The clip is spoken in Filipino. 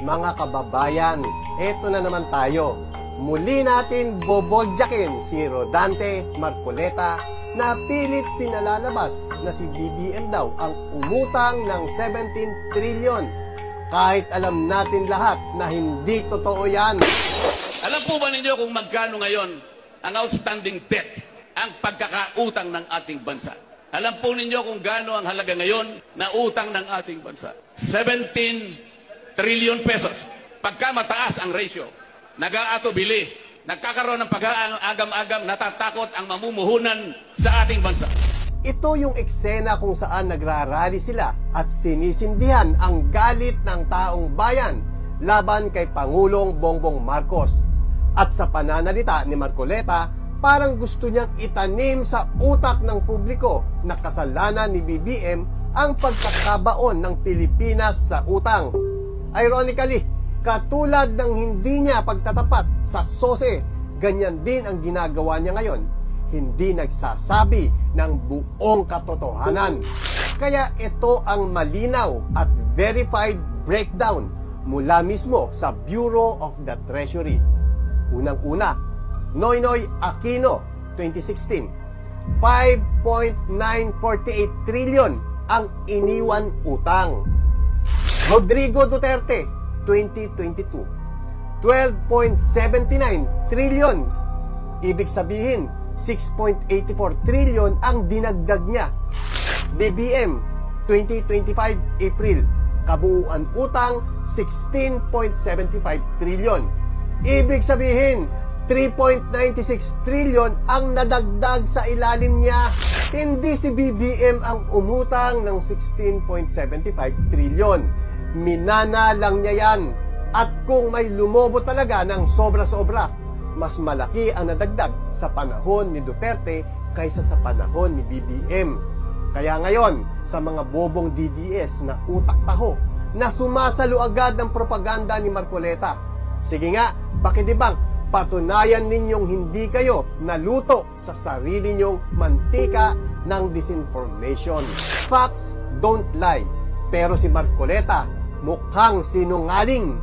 Mga kababayan, eto na naman tayo. Muli natin bobodyakin si Rodante Marcoleta na pilit pinalalabas na si BBM daw ang umutang ng 17 trillion. Kahit alam natin lahat na hindi totoo yan. Alam po ba ninyo kung magkano ngayon ang outstanding debt, ang pagkakautang ng ating bansa? Alam po ninyo kung gaano ang halaga ngayon na utang ng ating bansa? 17 trillion pesos. Pagka mataas ang ratio, nag-aatubili, nagkakaroon ng pag-aagam-agam, natatakot ang mamumuhunan sa ating bansa. Ito yung eksena kung saan nagrarally sila at sinisindihan ang galit ng taong bayan laban kay Pangulong Bongbong Marcos. At sa pananalita ni Marcoleta, parang gusto niyang itanim sa utak ng publiko na kasalanan ni BBM ang pagkakabaon ng Pilipinas sa utang. Ironically, katulad ng hindi niya pagtatapat sa SOSE, ganyan din ang ginagawa niya ngayon. Hindi nagsasabi ng buong katotohanan. Kaya ito ang malinaw at verified breakdown mula mismo sa Bureau of the Treasury. Unang-una, Noynoy Aquino, 2016, 5.948 trillion ang iniwan utang. Rodrigo Duterte, 2022, 12.79 trillion. Ibig sabihin, 6.84 trillion ang dinagdag niya. BBM, 2025 April, kabuuan utang 16.75 trillion. Ibig sabihin, 3.96 trillion ang nadagdag sa ilalim niya. Hindi si BBM ang umutang ng 16.75 trillion. Minana lang niya yan. At kung may lumobo talaga ng sobra-sobra, mas malaki ang nadagdag sa panahon ni Duterte kaysa sa panahon ni BBM. Kaya ngayon, sa mga bobong DDS na utak-taho, na sumasalo agad ng propaganda ni Marcoleta. Sige nga, pakidibang, patunayan ninyong hindi kayo naluto sa sarili ninyong mantika ng disinformation. Facts don't lie. Pero si Marcoleta mukhang sinungaling.